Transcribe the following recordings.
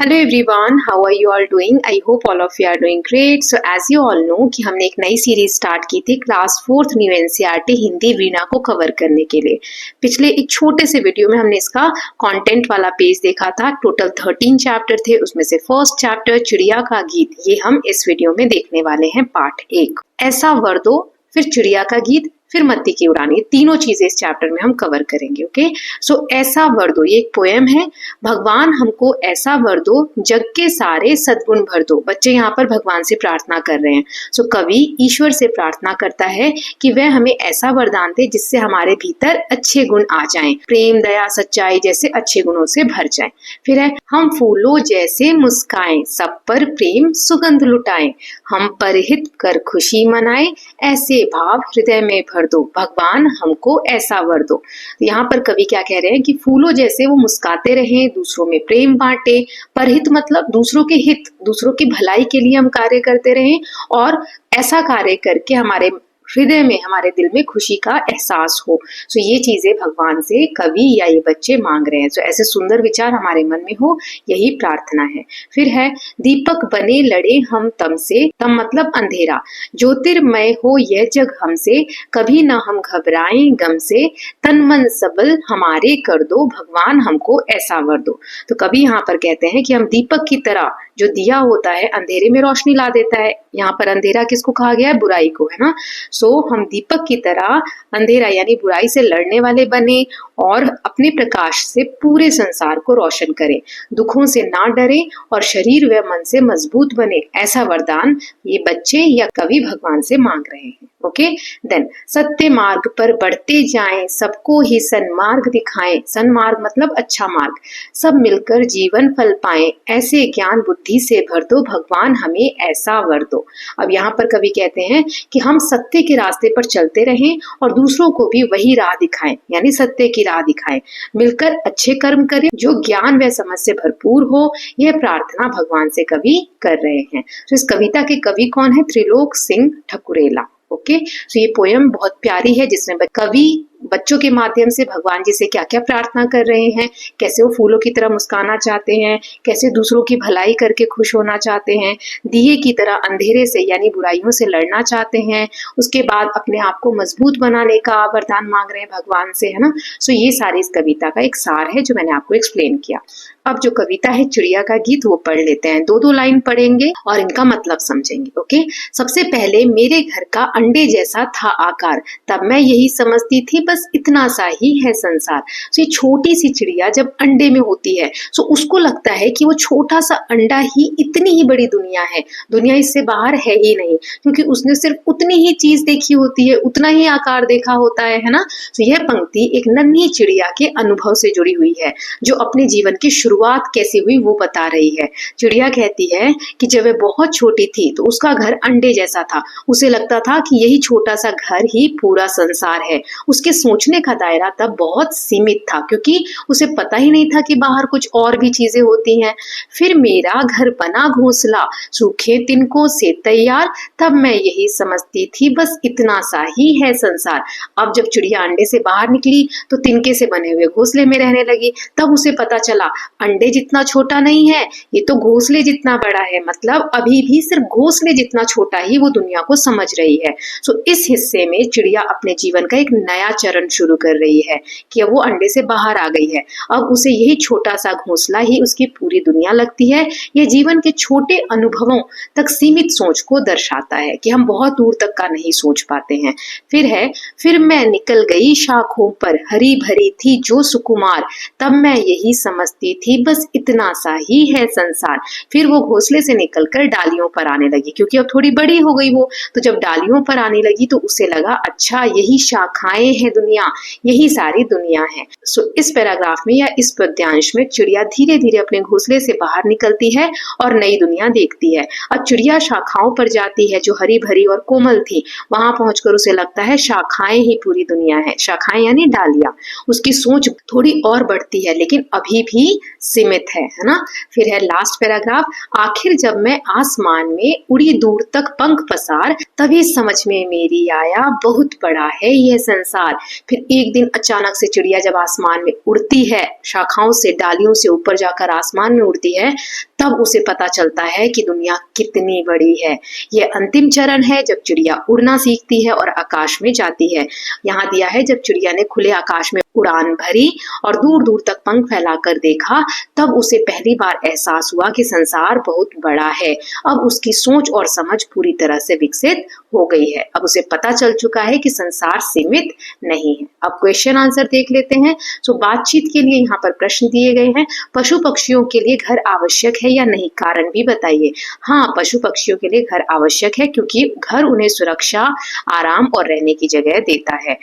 Hello everyone, how are you all doing? I hope all of you are doing great. So as you all know कि हमने एक नई series start की थी class 4th new NCERT Hindi Veena को cover करने के लिए। पिछले एक छोटे से वीडियो में हमने इसका कंटेंट वाला पेज देखा था। टोटल 13 चैप्टर थे, उसमें से फर्स्ट चैप्टर चिड़िया का गीत, ये हम इस वीडियो में देखने वाले हैं पार्ट 1। ऐसा वर दो, फिर चिड़िया का गीत, फिर मत्ती की उड़ान, ये तीनों चीजें इस चैप्टर में हम कवर करेंगे। ओके, सो ऐसा वर दो, ये एक पोएम है। भगवान हमको ऐसा वर दो, जग के सारे सद्गुण भर दो। बच्चे यहाँ पर भगवान से प्रार्थना कर रहे हैं। सो कवि ईश्वर से प्रार्थना करता है कि वह हमें ऐसा वरदान दे जिससे हमारे भीतर अच्छे गुण आ जाएं, प्रेम, दया, सच्चाई जैसे अच्छे गुणों से भर जाएं। फिर है, हम फूलों जैसे मुस्काएं, सब पर प्रेम सुगंध लुटाएं, हम परहित कर खुशी मनाएं, ऐसे भाव हृदय में भर दो। भगवान हमको ऐसा वर दो। यहाँ पर कवि क्या कह रहे हैं कि फूलों जैसे वो मुस्काते रहें, दूसरों में प्रेम बांटे। परहित मतलब दूसरों के हित, दूसरों की भलाई के लिए हम कार्य करते रहें, और ऐसा कार्य करके हमारे हृदय में, हमारे दिल में खुशी का एहसास हो। सो ये चीजें भगवान से कवि या ये बच्चे मांग रहे हैं। सो ऐसे सुंदर विचार हमारे मन में हो, यही प्रार्थना है। फिर है, दीपक बने लड़े हम तम से, तम मतलब अंधेरा, ज्योतिर्मय हो यह जग हमसे, कभी ना हम घबराएं गम से, तन मन सबल हमारे कर दो, भगवान हमको ऐसा वर दो। तो कवि यहाँ पर कहते हैं कि हम दीपक की तरह, जो दिया होता है अंधेरे में रोशनी ला देता है। यहाँ पर अंधेरा किसको कहा गया है? बुराई को, है ना। सो हम दीपक की तरह अंधेरा यानी बुराई से लड़ने वाले बने और अपने प्रकाश से पूरे संसार को रोशन करें, दुखों से ना डरे और शरीर व मन से मजबूत बने। ऐसा वरदान ये बच्चे या कवि भगवान से मांग रहे हैं। ओके, देन सत्य मार्ग पर बढ़ते जाएं, सबको ही सन्मार्ग दिखाएं। सन्मार्ग मतलब अच्छा मार्ग, सब मिलकर जीवन फल पाएं, ऐसे ज्ञान बुद्धि से भर दो, भगवान हमें ऐसा वर दो। अब यहाँ पर कवि कहते हैं कि हम सत्य के रास्ते पर चलते रहें और दूसरों को भी वही राह दिखाएं, यानी सत्य की राह दिखाएं। मिलकर अच्छे कर्म करें जो ज्ञान व समझ से भरपूर हो। यह प्रार्थना भगवान से कवि कर रहे हैं। तो इस कविता के कवि कौन है? त्रिलोक सिंह ठकुरेला। ओके, तो ये पोयम बहुत प्यारी है, जिसमें कवि बच्चों के माध्यम से भगवान जी से क्या क्या प्रार्थना कर रहे हैं, कैसे वो फूलों की तरह मुस्काना चाहते हैं, कैसे दूसरों की भलाई करके खुश होना चाहते हैं, दिए की तरह अंधेरे से यानी बुराइयों से लड़ना चाहते हैं, उसके बाद अपने आप को मजबूत बनाने का वरदान मांग रहे हैं भगवान से, है ना। सो ये सारी इस कविता का एक सार है जो मैंने आपको एक्सप्लेन किया। अब जो कविता है चिड़िया का गीत, वो पढ़ लेते हैं। दो लाइन पढ़ेंगे और इनका मतलब समझेंगे। ओके, सबसे पहले, मेरे घर का अंडे जैसा था आकार, तब मैं यही समझती थी बस इतना सा ही है संसार। तो ये छोटी सी चिड़िया जब अंडे में होती है, तो उसको लगता है कि वो छोटा सा अंडा ही इतनी ही बड़ी दुनिया है, दुनिया इससे बाहर है ही नहीं, क्योंकि उसने सिर्फ उतनी ही चीज देखी होती है, उतना ही आकार देखा होता है ना। तो यह पंक्ति एक नन्ही चिड़िया के अनुभव से जुड़ी हुई है, जो अपने जीवन की शुरुआत कैसे हुई वो बता रही है। चिड़िया कहती है कि जब वह बहुत छोटी थी तो उसका घर अंडे जैसा था, उसे लगता था कि यही छोटा सा घर ही पूरा संसार है। उसके सोचने का दायरा तब बहुत सीमित था, क्योंकि उसे पता ही नहीं था कि बाहर कुछ और भी चीजें होती हैं। फिर मेरा घर बना घोंसला, सूखे तिनकों से तैयार, तब मैं यही समझती थी बस इतना सा ही है संसार। अब जब चिड़िया अंडे से बाहर निकली तो तिनके से बने हुए घोंसले में रहने लगी, तब उसे पता चला अंडे जितना छोटा नहीं है, ये तो घोंसले जितना बड़ा है। मतलब अभी भी सिर्फ घोंसले जितना छोटा ही वो दुनिया को समझ रही है। सो इस हिस्से में चिड़िया अपने जीवन का एक नया चरण शुरू कर रही है कि अब वो अंडे से बाहर आ गई है। अब उसे यही छोटा सा घोंसला ही उसकी पूरी दुनिया लगती है। यह जीवन के छोटे अनुभवों तक सीमित सोच को दर्शाता है कि हम बहुत दूर तक का नहीं सोच पाते हैं। फिर है, फिर मैं निकल गई शाखों पर, हरी भरी थी जो सुकुमार, तब मैं यही समझती थी बस इतना सा ही है संसार। फिर वो घोंसले से निकलकर डालियों पर आने लगी, क्योंकि अब थोड़ी बड़ी हो गई वो, तो जब डालियों पर आने लगी तो उसे लगा अच्छा यही शाखाएं हैं दुनिया, यही सारी दुनिया है। सो इस पैराग्राफ में या इस पद्यांश में चिड़िया धीरे धीरे अपने घोंसले से बाहर निकलती है और नई दुनिया देखती है। अब चिड़िया शाखाओं पर जाती है जो हरी भरी और कोमल थी, वहां पहुंचकर उसे लगता है शाखाएं ही पूरी दुनिया है। शाखाएं यानी डालियां। उसकी सोच थोड़ी और बढ़ती है, लेकिन अभी भी सीमित है ना। फिर है लास्ट पैराग्राफ, आखिर जब मैं आसमान में उड़ी दूर तक पंख पसार, तभी समझ में मेरी आया बहुत बड़ा है यह संसार। फिर एक दिन अचानक से चिड़िया जब आसमान में उड़ती है, शाखाओं से, डालियों से ऊपर जाकर आसमान में उड़ती है, तब उसे पता चलता है कि दुनिया कितनी बड़ी है। ये अंतिम चरण है जब चिड़िया उड़ना सीखती है और आकाश में जाती है। यहाँ दिया है जब चिड़िया ने खुले आकाश में उड़ान भरी और दूर दूर तक पंख फैलाकर देखा, तब उसे पहली बार एहसास हुआ कि संसार बहुत बड़ा है। अब उसकी सोच और समझ पूरी तरह से विकसित हो गई है। अब उसे पता चल चुका है कि संसार सीमित नहीं है। अब क्वेश्चन आंसर देख लेते हैं। सो बातचीत के लिए यहाँ पर प्रश्न दिए गए हैं। पशु पक्षियों के लिए घर आवश्यक है या नहीं, कारण भी बताइए। हाँ, पशु पक्षियों के लिए घर आवश्यक है क्योंकि घर उन्हें सुरक्षा, आराम और रहने की जगह देता है।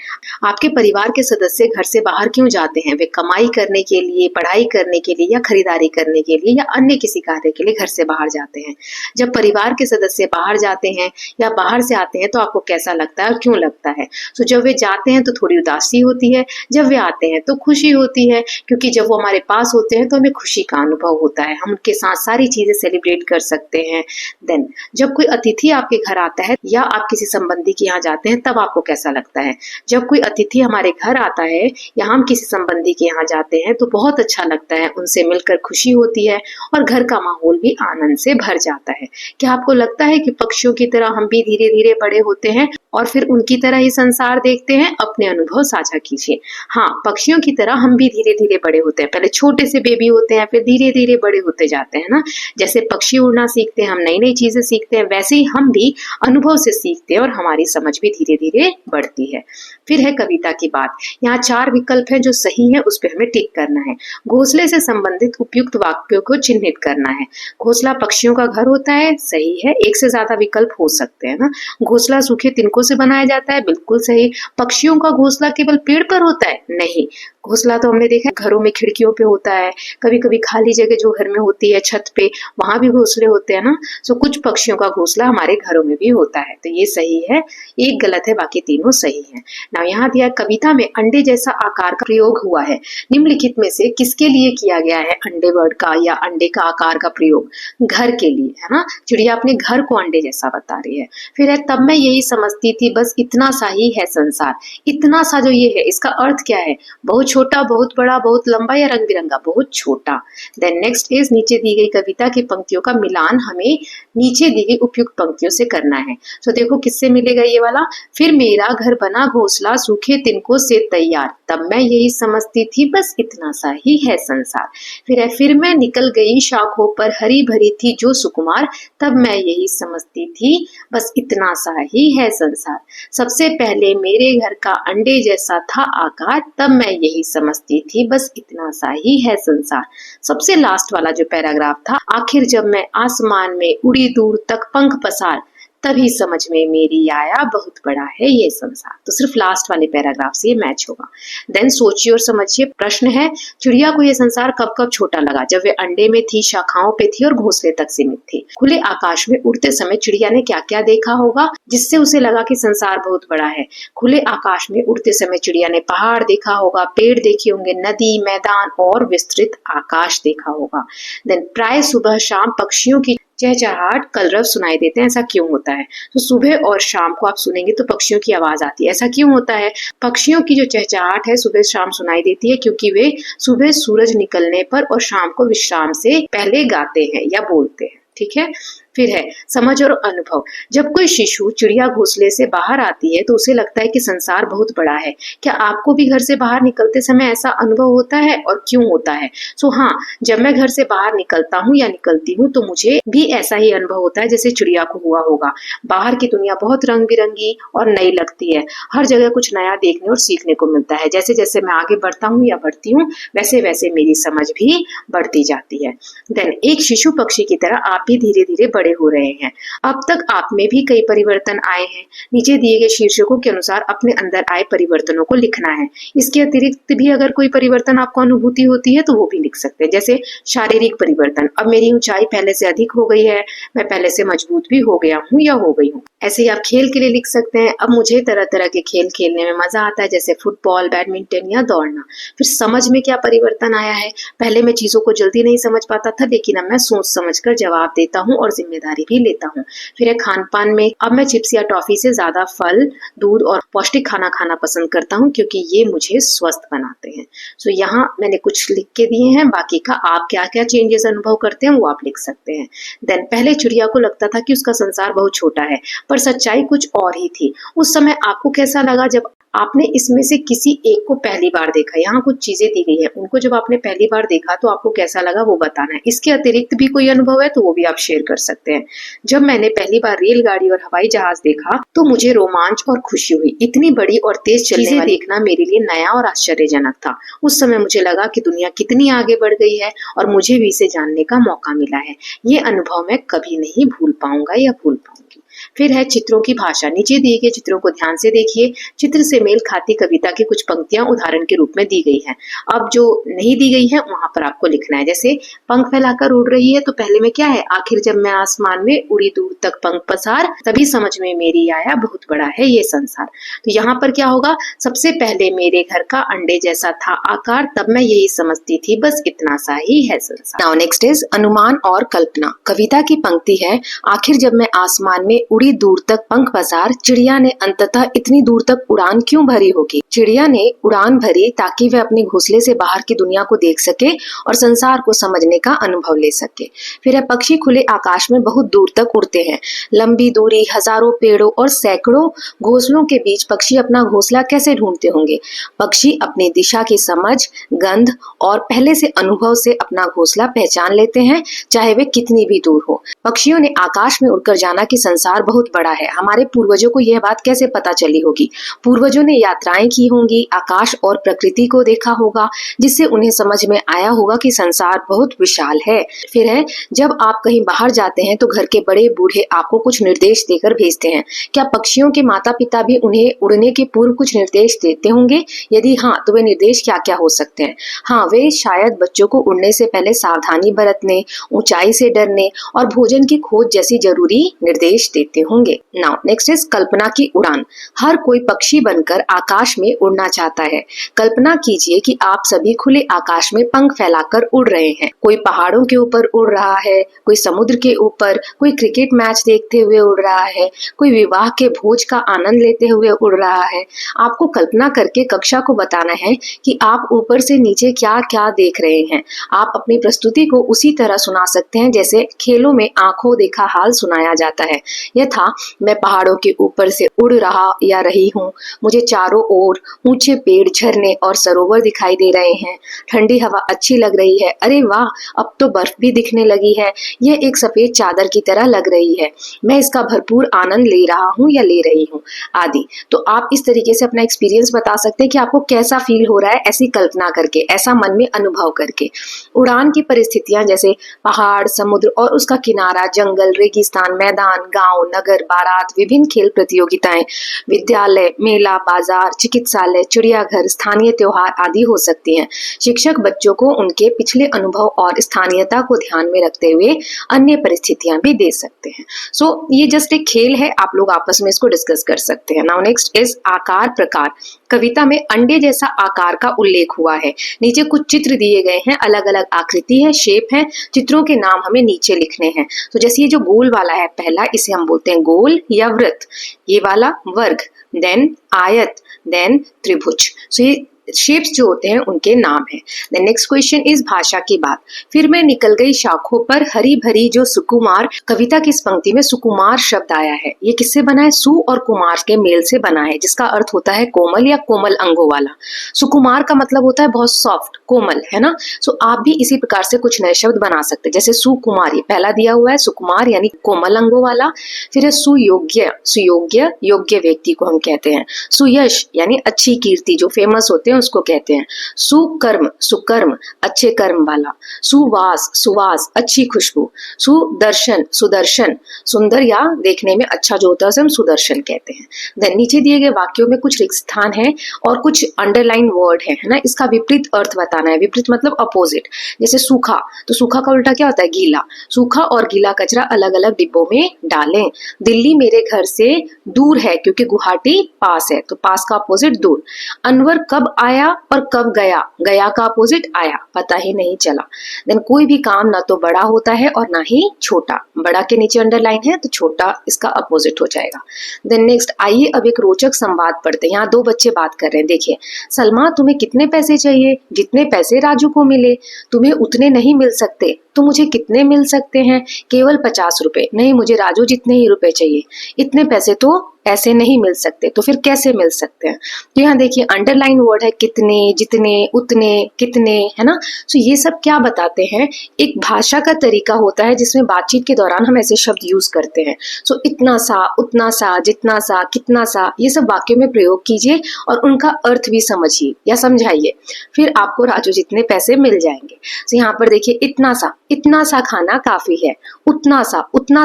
आपके परिवार के सदस्य घर से बाहर क्यों जाते हैं? वे कमाई करने के लिए, पढ़ाई करने के लिए या खरीदारी करने के लिए या अन्य किसी कार्य के लिए घर से बाहर जाते हैं। जब परिवार के सदस्य बाहर जाते हैं या बाहर से आते हैं तो आपको कैसा लगता है और क्यों लगता है? तो जब वे जाते हैं तो थोड़ी उदासी होती है, जब वे आते हैं तो खुशी होती है, क्योंकि जब वो हमारे पास होते हैं तो हमें खुशी का अनुभव होता है, हम उनके साथ सारी चीजें सेलिब्रेट कर सकते हैं। देन जब कोई अतिथि आपके घर आता है या आप किसी संबंधी के यहाँ जाते हैं तब आपको कैसा लगता है? जब कोई अतिथि हमारे घर आता है या हम किसी संबंधी के यहाँ जाते हैं तो बहुत अच्छा लगता है, उनसे मिलकर खुशी होती है और घर का माहौल भी आनंद से भर जाता है। क्या आपको लगता है कि पक्षियों की तरह हम भी धीरे धीरे बड़े होते हैं और फिर उनकी तरह ही संसार देखते हैं? अपने अनुभव साझा कीजिए। हाँ, पक्षियों की तरह हम भी धीरे धीरे बड़े होते हैं। पहले छोटे से बेबी होते हैं, फिर धीरे धीरे बड़े होते जाते हैं ना। जैसे पक्षी उड़ना सीखते हैं, हम नई नई चीजें सीखते हैं, वैसे ही हम भी अनुभव से सीखते हैं और हमारी समझ भी धीरे धीरे बढ़ती है। फिर है कविता की बात। यहाँ 4 विकल्प हैं जो सही है, उस पर हमें टिक करना है। घोंसले से संबंधित उपयुक्त वाक्यों को चिन्हित करना है। घोंसला पक्षियों का घर होता है, सही है। एक से ज्यादा विकल्प हो सकते हैं ना। घोंसला सूखे तिनकों से बनाया जाता है, बिल्कुल सही। पक्षियों का घोंसला केवल पेड़ पर होता है, नहीं। घोंसला तो हमने देखा है घरों में खिड़कियों पे होता है, कभी कभी खाली जगह जो घर में होती है छत पे, वहां भी घोंसले होते हैं ना। सो कुछ पक्षियों का घोंसला हमारे घरों में भी होता है, तो ये सही है। एक गलत है, बाकी तीनों सही है ना। यहाँ दिया कविता में अंडे जैसा आकार का प्रयोग हुआ है। निम्नलिखित में से किसके लिए किया गया है अंडे वर्ड का या अंडे का आकार का प्रयोग? घर के लिए, है ना। चिड़िया अपने घर को अंडे जैसा बता रही है। फिर है तब मैं यही समझती थी बस इतना सा ही है संसार। इतना सा जो ये है, इसका अर्थ क्या है? बहुत छोटा, बहुत बड़ा, बहुत लंबा या रंग बिरंगा? बहुत छोटा। देन नेक्स्ट इज नीचे दी गई कविता की पंक्तियों का मिलान हमें नीचे दी गई उपयुक्त पंक्तियों से करना है। तो देखो किससे मिलेगा ये वाला। फिर मेरा घर बना घोंसला सूखे तिनकों से तैयार, तब मैं यही समझती थी बस इतना सा ही है संसार। फिर है फिर मैं निकल गई शाखों पर हरी भरी थी जो सुकुमार, तब मैं यही समझती थी बस इतना सा ही है संसार। सबसे पहले मेरे घर का अंडे जैसा था आकार, तब मैं यही समझती थी बस इतना सा ही है संसार। सबसे लास्ट वाला जो पैराग्राफ था, आखिर जब मैं आसमान में उड़ी दूर तक पंख पसार, तभी समझ में मेरी आया बहुत बड़ा है ये संसार। तो सिर्फ लास्ट वाले पैराग्राफ से ये मैच होगा। देन सोचिए और समझिए। प्रश्न है, चिड़िया को ये संसार कब कब छोटा लगा? जब वे अंडे में थी, शाखाओं पे थी और घोंसले तक सीमित थी। खुले आकाश में उड़ते समय चिड़िया ने क्या क्या देखा होगा जिससे उसे लगा कि संसार बहुत बड़ा है? खुले आकाश में उड़ते समय चिड़िया ने पहाड़ देखा होगा, पेड़ देखे होंगे, नदी, मैदान और विस्तृत आकाश देखा होगा। देन प्राय सुबह शाम पक्षियों की चहचहाट, कलरव सुनाई देते हैं। ऐसा क्यों होता है? तो सुबह और शाम को आप सुनेंगे तो पक्षियों की आवाज आती है। ऐसा क्यों होता है? पक्षियों की जो चहचहाट है सुबह शाम सुनाई देती है क्योंकि वे सुबह सूरज निकलने पर और शाम को विश्राम से पहले गाते हैं या बोलते हैं। ठीक है। फिर है समझ और अनुभव। जब कोई शिशु चिड़िया घोंसले से बाहर आती है तो उसे लगता है कि संसार बहुत बड़ा है। क्या आपको भी घर से बाहर निकलते समय ऐसा अनुभव होता है और क्यों होता है? सो हाँ, जब मैं घर से बाहर निकलता हूँ या निकलती हूँ तो मुझे भी ऐसा ही अनुभव होता है जैसे चिड़िया को हुआ होगा। बाहर की दुनिया बहुत रंग बिरंगी और नई लगती है। हर जगह कुछ नया देखने और सीखने को मिलता है। जैसे जैसे मैं आगे बढ़ता हूँ या बढ़ती हूँ वैसे वैसे मेरी समझ भी बढ़ती जाती है। देन एक शिशु पक्षी की तरह आप भी धीरे धीरे बड़े हो रहे हैं। अब तक आप में भी कई परिवर्तन आए हैं। नीचे दिए गए शीर्षकों के अनुसार अपने अंदर आए परिवर्तनों को लिखना है। इसके अतिरिक्त भी अगर कोई परिवर्तन आपको अनुभूति होती है तो वो भी लिख सकते हैं। जैसे शारीरिक परिवर्तन, अब मेरी ऊंचाई पहले से अधिक हो गई है, मैं पहले से मजबूत भी हो गया हूँ या हो गई हूँ। ऐसे ही आप खेल के लिए लिख सकते हैं। अब मुझे तरह तरह के खेल खेलने में मजा आता है, जैसे फुटबॉल, बैडमिंटन या दौड़ना। फिर समझ में क्या परिवर्तन आया है, पहले मैं चीजों को जल्दी नहीं समझ पाता था, लेकिन अब मैं सोच समझ कर जवाब देता हूँ और जिम्मेदारी भी लेता हूँ। फिर है खान पान में, अब मैं चिप्स या टॉफी से ज्यादा फल, दूध और पौष्टिक खाना खाना पसंद करता हूँ, क्योंकि ये मुझे स्वस्थ बनाते हैं। सो यहाँ मैंने कुछ लिख के दिए हैं, बाकी का आप क्या क्या चेंजेस अनुभव करते हैं वो आप लिख सकते हैं। देन पहले चिड़िया को लगता था कि उसका संसार बहुत छोटा है, पर सच्चाई कुछ और ही थी। उस समय आपको कैसा लगा जब आपने इसमें से किसी एक को पहली बार देखा? यहाँ कुछ चीजें दी गई हैं, उनको जब आपने पहली बार देखा तो आपको कैसा लगा वो बताना है। इसके अतिरिक्त भी कोई अनुभव है तो वो भी आप शेयर कर सकते हैं। जब मैंने पहली बार रेलगाड़ी और हवाई जहाज देखा तो मुझे रोमांच और खुशी हुई। इतनी बड़ी और तेज चलने वाली देखना मेरे लिए नया और आश्चर्यजनक था। उस समय मुझे लगा कि दुनिया कितनी आगे बढ़ गई है और मुझे भी इसे जानने का मौका मिला है। ये अनुभव मैं कभी नहीं भूल पाऊंगा या भूल पाऊंगी। फिर है चित्रों की भाषा। नीचे दिए गए चित्रों को ध्यान से देखिए। चित्र से मेल खाती कविता की कुछ पंक्तियां उदाहरण के रूप में दी गई हैं। अब जो नहीं दी गई है वहां पर आपको लिखना है। जैसे पंख फैलाकर उड़ रही है, तो पहले में क्या है, आखिर जब मैं आसमान में उड़ी दूर तक पंख पसार, तभी समझ में मेरी आया बहुत बड़ा है ये संसार। तो यहाँ पर क्या होगा, सबसे पहले मेरे घर का अंडे जैसा था आकार, तब मैं यही समझती थी बस इतना सा ही है संसार। नाउ नेक्स्ट इज अनुमान और कल्पना। कविता की पंक्ति है, आखिर जब मैं आसमान में उड़ी दूर तक पंख पसार, चिड़िया ने अंततः इतनी दूर तक उड़ान क्यों भरी होगी? चिड़िया ने उड़ान भरी ताकि वह अपने घोंसले से बाहर की दुनिया को देख सके और संसार को समझने का अनुभव ले सके। फिर है पक्षी खुले आकाश में बहुत दूर तक उड़ते हैं। लंबी दूरी, हजारों पेड़ों और सैकड़ों घोंसलों के बीच पक्षी अपना घोंसला कैसे ढूंढते होंगे? पक्षी अपनी दिशा की समझ, गंध और पहले से अनुभव से अपना घोंसला पहचान लेते हैं, चाहे वे कितनी भी दूर हो। पक्षियों ने आकाश में उड़कर जाना कि संसार बहुत बड़ा है। हमारे पूर्वजों को यह बात कैसे पता चली होगी? पूर्वजों ने यात्राएं की होंगी, आकाश और प्रकृति को देखा होगा, जिससे उन्हें समझ में आया होगा कि संसार बहुत विशाल है। फिर है, जब आप कहीं बाहर जाते हैं तो घर के बड़े बूढ़े आपको कुछ निर्देश देकर भेजते हैं। क्या पक्षियों के माता पिता भी उन्हें उड़ने के पूर्व कुछ निर्देश देते होंगे? यदि हाँ, तो वे निर्देश क्या क्या हो सकते हैं? हाँ, वे शायद बच्चों को उड़ने से पहले सावधानी बरतने, ऊंचाई से डरने और भोजन की खोज जैसी जरूरी निर्देश देते होंगे। नाउ नेक्स्ट इज कल्पना की उड़ान। हर कोई पक्षी बनकर आकाश में उड़ना चाहता है। कल्पना कीजिए कि आप सभी खुले आकाश में पंख फैलाकर उड़ रहे हैं। कोई पहाड़ों के ऊपर उड़ रहा है, कोई समुद्र के ऊपर, कोई क्रिकेट मैच देखते हुए उड़ रहा है, कोई विवाह के भोज का आनंद लेते हुए उड़ रहा है। आपको कल्पना करके कक्षा को बताना है कि आप ऊपर से नीचे क्या क्या देख रहे हैं। आप अपनी प्रस्तुति को उसी तरह सुना सकते हैं जैसे खेलों में आंखों देखा हाल सुनाया जाता है। यह था, मैं पहाड़ों के ऊपर से उड़ रहा या रही हूँ। मुझे चारों ओर ऊंचे पेड़, झरने और सरोवर दिखाई दे रहे हैं। ठंडी हवा अच्छी लग रही है। अरे वाह, अब तो बर्फ भी दिखने लगी है। यह एक सफेद चादर की तरह लग रही है। मैं इसका भरपूर आनंद ले रहा हूँ या ले रही हूँ, आदि। तो आप इस तरीके से अपना एक्सपीरियंस बता सकते हैं कि आपको कैसा फील हो रहा है ऐसी कल्पना करके, ऐसा मन में अनुभव करके। उड़ान की परिस्थितियां जैसे पहाड़, समुद्र और उसका किनारा, जंगल, रेगिस्तान, मैदान, गांव, नगर, बारात, विभिन्न खेल प्रतियोगिताएं, विद्यालय, मेला, बाजार, चिकित्सालय, चिड़ियाघर, स्थानीय त्योहार आदि हो सकती हैं। शिक्षक बच्चों को उनके पिछले अनुभव और स्थानीयता को ध्यान में रखते हुए अन्य परिस्थितियां भी दे सकते हैं। सो ये जस्ट एक खेल है, आप लोग आपस में इसको डिस्कस कर सकते हैं। नाउ नेक्स्ट इज आकार प्रकार। कविता में अंडे जैसा आकार का उल्लेख हुआ है। नीचे कुछ चित्र दिए गए हैं, अलग अलग आकृति है, शेप है। चित्रों के नाम हमें नीचे लिखने हैं। तो जैसे ये जो गोल वाला है पहला, इसे हम बोलते हैं गोल या वृत्त। ये वाला वर्ग, देन आयत, देन त्रिभुज। सो ये शेप्स जो होते हैं उनके नाम है। द नेक्स्ट क्वेश्चन इज भाषा की बात। फिर मैं निकल गई शाखों पर हरी भरी जो सुकुमार। कविता की इस पंक्ति में सुकुमार शब्द आया है। ये किससे बना है? सु और कुमार के मेल से बना है, जिसका अर्थ होता है कोमल या कोमल अंगों वाला। सुकुमार का मतलब होता है बहुत सॉफ्ट, कोमल, है ना। सो आप भी इसी प्रकार से कुछ नए शब्द बना सकते हैं। जैसे सुकुमार, ये पहला दिया हुआ है, सुकुमार यानी कोमल अंगों वाला। फिर है सुयोग्य, सुयोग्य योग्य व्यक्ति को हम कहते हैं। सुयश यानी अच्छी कीर्ति, जो फेमस होते हैं हैं उसको कहते हैं। सुकर्म सुकर्म अच्छे कर्म वाला, सुवास सुवास अच्छी खुशबू, सुदर्शन सुदर्शन सुंदर या देखने में अच्छा जो होता है उसे हम सुदर्शन कहते हैं। देन नीचे दिए गए वाक्यों में कुछ रिक्त स्थान है और कुछ अंडरलाइन वर्ड है ना, इसका विपरीत अर्थ बताना है। विपरीत मतलब अपोजिट, जैसे सूखा, तो सूखा का उल्टा क्या होता है? गीला। सूखा और गीला कचरा अलग अलग डिब्बों में डालें। दिल्ली मेरे घर से दूर है क्योंकि गुवाहाटी पास है, तो पास का अपोजिट दूर। अनवर कब आया और कब गया? गया का अपोजिट आया, पता ही नहीं चला। देन कोई भी काम ना तो बड़ा होता है और ना ही छोटा, बड़ा के नीचे अंडरलाइन है तो छोटा इसका अपोजिट हो जाएगा। देन नेक्स्ट, आइए अब एक रोचक संवाद पढ़ते हैं। यहाँ दो बच्चे बात कर रहे हैं। देखिए, सलमा तुम्हें कितने पैसे चाहिए? जितने पैसे राजू को मिले। तुम्हें उतने नहीं मिल सकते, तो मुझे कितने मिल सकते हैं? केवल 50 रुपए। नहीं, मुझे राजू जितने ही रुपए चाहिए। इतने पैसे तो ऐसे नहीं मिल सकते, तो फिर कैसे मिल सकते हैं? तो यहाँ देखिए अंडरलाइन वर्ड है कितने, जितने, उतने, कितने, है ना। सो ये सब क्या बताते हैं? एक भाषा का तरीका होता है जिसमें बातचीत के दौरान हम ऐसे शब्द यूज करते हैं। सो इतना सा, उतना सा, जितना सा, कितना सा, ये सब वाक्य में प्रयोग कीजिए और उनका अर्थ भी समझिए या समझाइए, फिर आपको राजू जितने पैसे मिल जाएंगे। तो यहाँ पर देखिए इतना सा खाना काफी है। उतना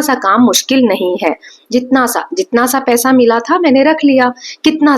सा काम मुश्किल नहीं है। जितना सा पैसा मिला था मैंने रख लिया। कितना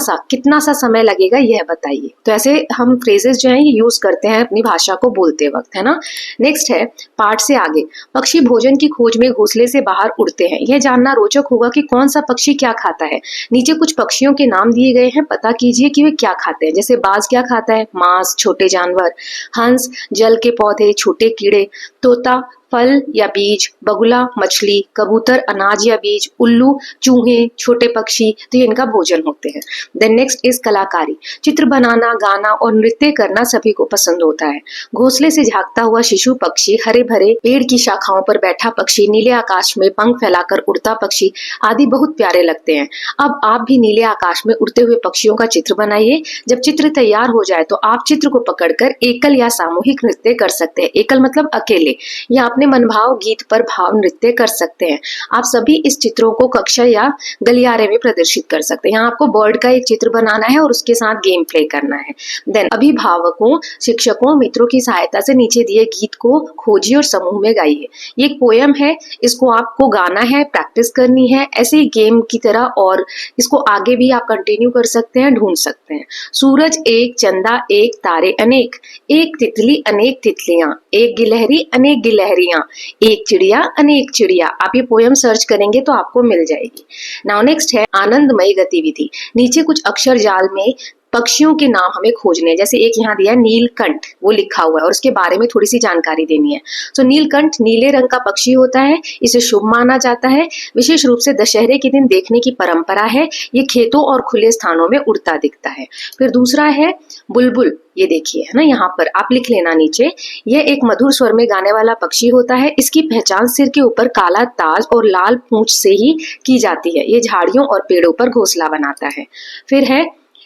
सा समय लगेगा यह बताइए। तो ऐसे हम फ्रेजेस जो हैं ये यूज करते हैं अपनी भाषा को बोलते वक्त, है ना। नेक्स्ट है पाठ से आगे, पक्षी भोजन की खोज में घोंसले से बाहर उड़ते हैं। यह जानना रोचक होगा कि कौन सा पक्षी क्या खाता है। नीचे कुछ पक्षियों के नाम दिए गए हैं, पता कीजिए कि वे क्या खाते हैं। जैसे बाज क्या खाता है? मांस, छोटे जानवर। हंस जल के पौधे, छोटे कीड़े। तोता फल या बीज। बगुला मछली। कबूतर अनाज या बीज। उल्लू चूहे, छोटे पक्षी, तो ये इनका भोजन होते हैं। देन नेक्स्ट इज कलाकारी। चित्र बनाना, गाना और नृत्य करना सभी को पसंद होता है। घोंसले से झांकता हुआ शिशु पक्षी, हरे भरे पेड़ की शाखाओं पर बैठा पक्षी, नीले आकाश में पंख फैलाकर उड़ता पक्षी आदि बहुत प्यारे लगते हैं। अब आप भी नीले आकाश में उड़ते हुए पक्षियों का चित्र बनाइए। जब चित्र तैयार हो जाए तो आप चित्र को पकड़कर एकल या सामूहिक नृत्य कर सकते हैं। एकल मतलब अकेले, या अपने मनभाव गीत पर भाव नृत्य कर सकते हैं। आप सभी इस चित्रों को कक्षा या गलियारे में प्रदर्शित कर सकते हैं। यहाँ आपको बर्ड का एक चित्र बनाना है और उसके साथ गेम प्ले करना है। देन अभिभावकों, शिक्षकों, मित्रों की सहायता से नीचे दिए गीत को खोजिए और समूह में गाइए। ये एक पोयम है, इसको आपको गाना है, प्रैक्टिस करनी है ऐसे ही गेम की तरह, और इसको आगे भी आप कंटिन्यू कर सकते हैं, ढूंढ सकते हैं। सूरज एक, चंदा एक, तारे अनेक। एक तितली अनेक तितलियां। एक गिलहरी अनेक गिलहरियां। एक चिड़िया अनेक चिड़िया। आप ये पोयम सर्च करेंगे तो आपको मिल जाएगी। नाउ नेक्स्ट है आनंदमय गतिविधि। नीचे कुछ अक्षर जाल में पक्षियों के नाम हमें खोजने हैं। जैसे एक यहाँ दिया है नीलकंठ, वो लिखा हुआ है और उसके बारे में थोड़ी सी जानकारी देनी है। तो नीलकंठ नीले रंग का पक्षी होता है, इसे शुभ माना जाता है। विशेष रूप से दशहरे के दिन देखने की परंपरा है। ये खेतों और खुले स्थानों में उड़ता दिखता है। फिर दूसरा है बुलबुल, ये देखिए है ना, यहाँ पर आप लिख लेना नीचे। यह एक मधुर स्वर में गाने वाला पक्षी होता है। इसकी पहचान सिर के ऊपर काला ताज और लाल पूंछ से ही की जाती है। ये झाड़ियों और पेड़ों पर घोंसला बनाता है। फिर है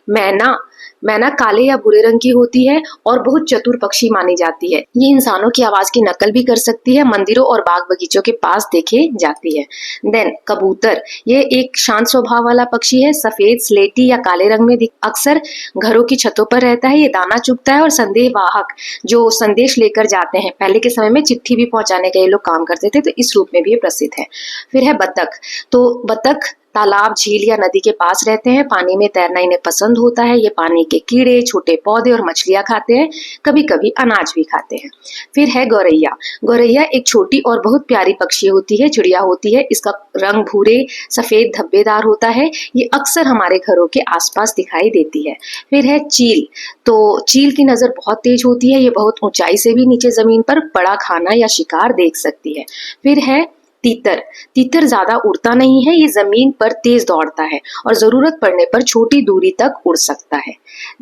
मैना। मैना काले या भूरे रंग की होती है और बहुत चतुर पक्षी मानी जाती है। ये इंसानों की आवाज की नकल भी कर सकती है। मंदिरों और बाग बगीचों के पास देखे जाती है। देन कबूतर, ये एक शांत स्वभाव वाला पक्षी है। सफेद, स्लेटी या काले रंग में अक्सर घरों की छतों पर रहता है। ये दाना चुगता है और संदेश वाहक जो संदेश लेकर जाते हैं, पहले के समय में चिट्ठी भी पहुंचाने का ये लोग काम करते थे, तो इस रूप में भी ये प्रसिद्ध है। फिर है बतख। तो बतख तालाब, झील या नदी के पास रहते हैं। पानी में तैरना इन्हें पसंद होता है। ये पानी के कीड़े, छोटे पौधे और मछलियां खाते हैं। कभी कभी अनाज भी खाते हैं। फिर है गौरैया। गौरैया एक छोटी और बहुत प्यारी पक्षी होती है, चिड़िया होती है। इसका रंग भूरे सफेद धब्बेदार होता है। ये अक्सर हमारे घरों के आसपास दिखाई देती है। फिर है चील। तो चील की नजर बहुत तेज होती है। ये बहुत ऊंचाई से भी नीचे जमीन पर बड़ा खाना या शिकार देख सकती है। फिर है तीतर। तीतर ज्यादा उड़ता नहीं है, ये जमीन पर तेज दौड़ता है और जरूरत पड़ने पर छोटी दूरी तक उड़ सकता है।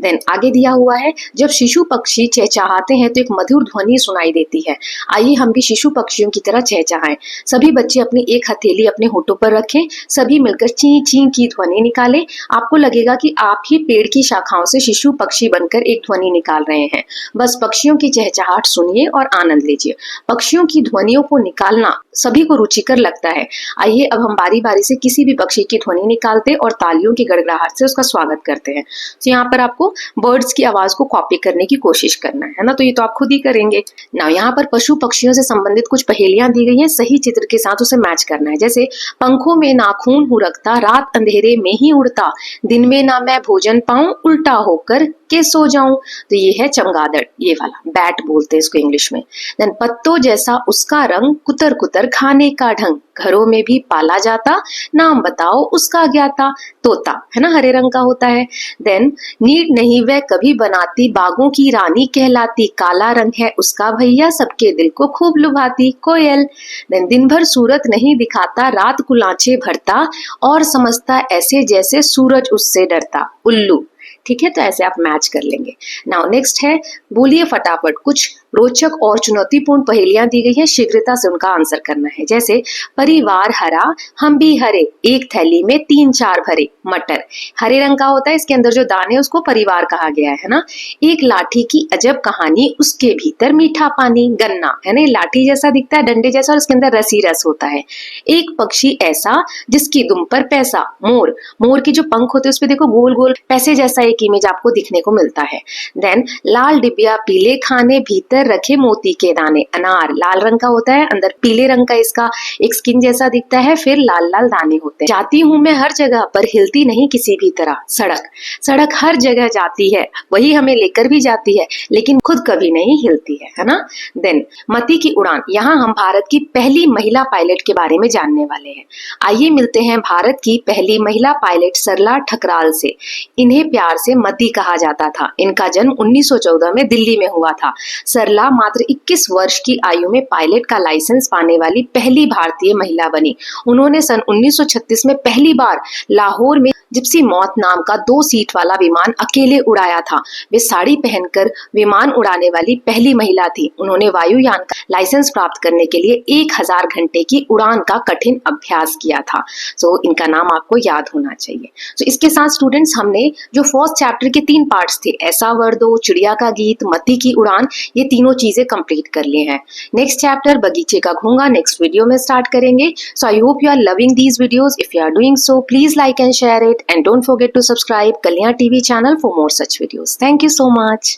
देन आगे दिया हुआ है, जब शिशु पक्षी चहचहाते हैं तो एक मधुर ध्वनि सुनाई देती है। आइए हम भी शिशु पक्षियों की तरह चहचहाएं। सभी बच्चे अपनी एक हथेली अपने होठों पर रखें। सभी मिलकर ची ची की ध्वनि निकालें। आपको लगेगा कि आप ही पेड़ की शाखाओं से शिशु पक्षी बनकर एक ध्वनि निकाल रहे हैं। बस पक्षियों की चहचहाट सुनिए और आनंद लीजिए। पक्षियों की ध्वनियों को निकालना सभी को रुचिकर लगता है। आइए अब हम बारी बारी से किसी भी पक्षी की ध्वनि निकालते और तालियों की गड़गड़ाहट से उसका स्वागत करते हैं। तो यहाँ पर आपको बर्ड्स की आवाज को कॉपी करने की कोशिश करना है ना, तो ये तो आप खुद ही करेंगे ना। यहाँ पर पशु पक्षियों से संबंधित कुछ पहेलियां दी गई हैं, सही चित्र के साथ उसे मैच करना है। जैसे पंखों में नाखून हूँ रखता, रात अंधेरे में ही उड़ता, दिन में ना मैं भोजन पाऊं, उल्टा होकर के सो जाऊं। तो ये है चमगादड़, ये वाला बैट बोलते हैं इसको इंग्लिश में। देन पत्तों जैसा उसका रंग, कुतर कुतर खाने का ढंग, घरों में भी पाला जाता, नाम बताओ उसका ज्ञाता। तोता है ना, हरे रंग का होता है। देन नीड नहीं वह कभी बनाती, बागों की रानी कहलाती, काला रंग है उसका भैया, सबके दिल को खूब लुभाती। कोयल। देन दिन भर सूरत नहीं दिखाता, रात कुलांचे भरता, और समझता ऐसे जैसे सूरज उससे डरता। उल्लू। ठीक है, तो ऐसे आप मैच कर लेंगे। नाउ नेक्स्ट है, बोलिए फटाफट। कुछ रोचक और चुनौतीपूर्ण पहेलियां दी गई है, शीघ्रता से उनका आंसर करना है। जैसे परिवार हरा, हम भी हरे, एक थैली में 3-4 भरे। मटर हरे रंग का होता है, इसके अंदर जो दाने उसको परिवार कहा गया है ना। एक लाठी की अजब कहानी, उसके भीतर मीठा पानी। गन्ना है ना, लाठी जैसा दिखता है, डंडे जैसा, और उसके अंदर रसी रस होता है। एक पक्षी ऐसा जिसकी दुम पर पैसा। मोर, मोर की जो पंख होते हैं उस पे देखो गोल गोल पैसे जैसा एक इमेज आपको दिखने को मिलता है। देन लाल डिबिया पीले खाने, भीतर रखे मोती के दाने। अनार लाल रंग का होता है, अंदर पीले रंग का इसका एक स्किन जैसा दिखता है, फिर लाल लाल दाने होते हैं। जाती हूँ मैं हर जगह पर, हिलती नहीं किसी भी तरह। सड़क, सड़क हर जगह जाती है, वही हमें लेकर भी जाती है, लेकिन खुद कभी नहीं हिलती है ना। देन मती की उड़ान, यहाँ हम भारत की पहली महिला पायलट के बारे में जानने वाले हैं। आइए मिलते हैं भारत की पहली महिला पायलट सरला ठकराल से। इन्हें प्यार से मती कहा जाता था। इनका जन्म 1914 में दिल्ली में हुआ था। सरला मात्र 21 वर्ष की आयु में पायलट का लाइसेंस पाने वाली पहली भारतीय महिला बनी। उन्होंने सन 1936 में पहली बार लाहौर में जिप्सी मौत नाम का 2 सीट वाला विमान अकेले उड़ाया था। वे साड़ी पहनकर विमान उड़ाने वाली पहली महिला थी। उन्होंने वायुयान का लाइसेंस प्राप्त करने के लिए 1000 घंटे की उड़ान का कठिन अभ्यास किया था। सो इनका नाम आपको याद होना चाहिए। तो इसके साथ स्टूडेंट्स हमने जो फर्स्ट चैप्टर के 3 पार्ट्स थे, ऐसा वर दो, चिड़िया का गीत, मती की उड़ान, ये तीनों चीजें कंप्लीट कर ली हैं। नेक्स्ट चैप्टर बगीचे का घोंगा नेक्स्ट वीडियो में स्टार्ट करेंगे। So I hope you are loving these videos. If you are doing so, please like and share it, and don't forget to subscribe Kalyan TV channel for more such videos. Thank you so much.